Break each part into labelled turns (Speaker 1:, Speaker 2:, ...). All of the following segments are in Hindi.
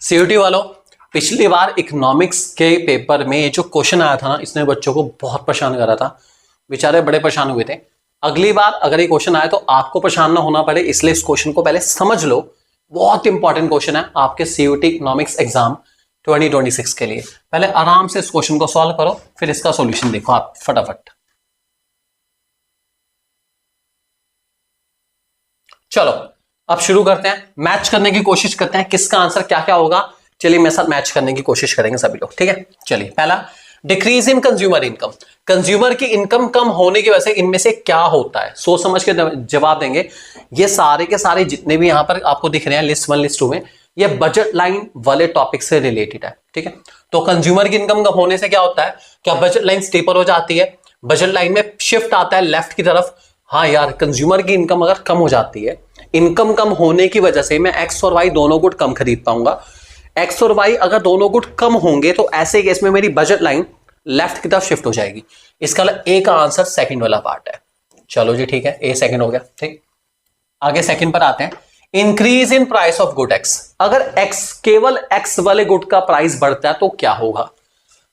Speaker 1: सीयूटी वालों, पिछली बार इकोनॉमिक्स के पेपर में जो क्वेश्चन आया था ना, इसने बच्चों को बहुत परेशान करा था, बेचारे बड़े परेशान हुए थे। अगली बार अगर ये क्वेश्चन आए तो आपको परेशान ना होना पड़े, इसलिए इस क्वेश्चन को पहले समझ लो। बहुत इंपॉर्टेंट क्वेश्चन है आपके सीयूटी इकोनॉमिक्स एग्जाम 2026 के लिए। पहले आराम से इस क्वेश्चन को सॉल्व करो, फिर इसका सॉल्यूशन देखो आप फटाफट। चलो अब शुरू करते हैं, मैच करने की कोशिश करते हैं किसका आंसर क्या क्या होगा। चलिए मेरे साथ मैच करने की कोशिश करेंगे सभी लोग, ठीक है। चलिए पहला, decrease in consumer income. Consumer की इनकम कम होने की वजह से इनमें से क्या होता है, सोच समझ के जवाब देंगे। ये सारे के सारे जितने भी यहां पर आपको दिख रहे हैं लिस्ट 1 लिस्ट 2 में, ये बजट लाइन वाले टॉपिक से रिलेटेड है, ठीक है। तो कंज्यूमर की इनकम कम होने से क्या होता है, क्या बजट लाइन स्टेपर हो जाती है, बजट लाइन में शिफ्ट आता है लेफ्ट की तरफ। हाँ यार, कंज्यूमर की इनकम अगर कम हो जाती है, इनकम कम होने की वजह से मैं एक्स और वाई दोनों गुड कम खरीद पाऊंगा। एक्स और वाई अगर दोनों गुड कम होंगे तो ऐसे केस में मेरी बजट लाइन लेफ्ट की तरफ शिफ्ट हो जाएगी। इसका ए का आंसर सेकंड वाला पार्ट है। चलो जी ठीक है, ए सेकंड हो गया, ठीक। आगे सेकंड पर आते हैं, increase in price of good x. अगर एक्स, केवल एक्स वाले गुड का प्राइस बढ़ता है तो क्या होगा,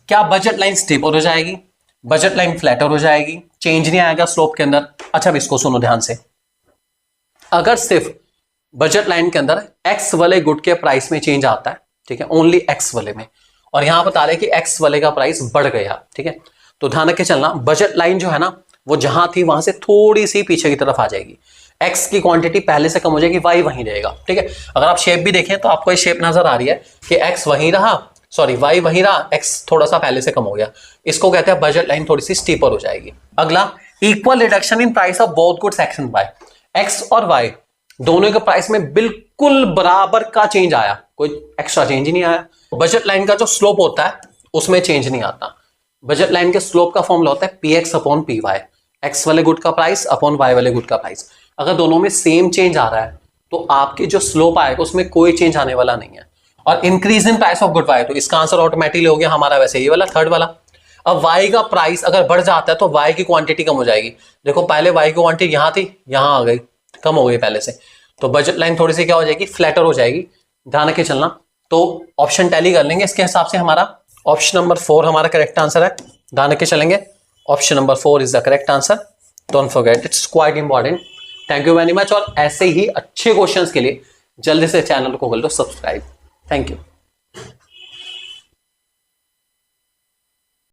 Speaker 1: क्या बजट लाइन स्टेबल हो जाएगी, बजट लाइन फ्लैटर हो जाएगी, चेंज नहीं आएगा स्लोप के अंदर। अच्छा अब इसको सुनो ध्यान से, अगर सिर्फ बजट लाइन के अंदर एक्स वाले गुड के प्राइस में चेंज आता है, ठीक है, ओनली एक्स वाले में, और यहां बता रहे कि एक्स वाले का प्राइस बढ़ गया, ठीक है, तो ध्यान रख के चलना, बजट लाइन जो है ना वो जहां थी वहां से थोड़ी सी पीछे की तरफ आ जाएगी। एक्स की क्वांटिटी पहले से कम हो जाएगी, वाई वहीं रहेगा, ठीक है। अगर आप शेप भी देखें तो आपको ये शेप नजर आ रही है कि एक्स वहीं रहा, सॉरी वाई वहीं रहा, एक्स थोड़ा सा पहले से कम हो गया। इसको कहते हैं बजट लाइन थोड़ी सी स्टीपर हो जाएगी। अगला, equal reduction in price of both goods X and Y. X और वाई दोनों के प्राइस में बिल्कुल बराबर का चेंज आया, कोई एक्स्ट्रा चेंज ही नहीं आया। बजट लाइन का जो स्लोप होता है उसमें चेंज नहीं आता। बजट लाइन के स्लोप का फॉर्मूला होता है P X upon P Y, X वाले गुड का प्राइस अपॉन वाई वाले गुड का प्राइस। अगर दोनों में सेम चेंज आ रहा है तो आपकी जो स्लोप आएगा उसमें कोई चेंज आने वाला नहीं है। और increase in price of good Y, तो इसका आंसर ऑटोमेटिकली हो गया हमारा वैसे ये वाला थर्ड वाला। अब वाई का प्राइस अगर बढ़ जाता है तो वाई की क्वांटिटी कम हो जाएगी। देखो पहले वाई की क्वांटिटी यहां थी, यहां आ गई, कम हो गई पहले से, तो बजट लाइन थोड़ी सी क्या हो जाएगी, फ्लैटर हो जाएगी। ध्यान रख के चलना। तो ऑप्शन टैली कर लेंगे इसके हिसाब से, हमारा ऑप्शन नंबर 4 हमारा करेक्ट आंसर है। ध्यान रख के चलेंगे, option number 4 is the correct answer. Don't forget, it's quite important. Thank you very much, और ऐसे ही अच्छे क्वेश्चंस के लिए जल्दी से चैनल को कर लो सब्सक्राइब। Thank you.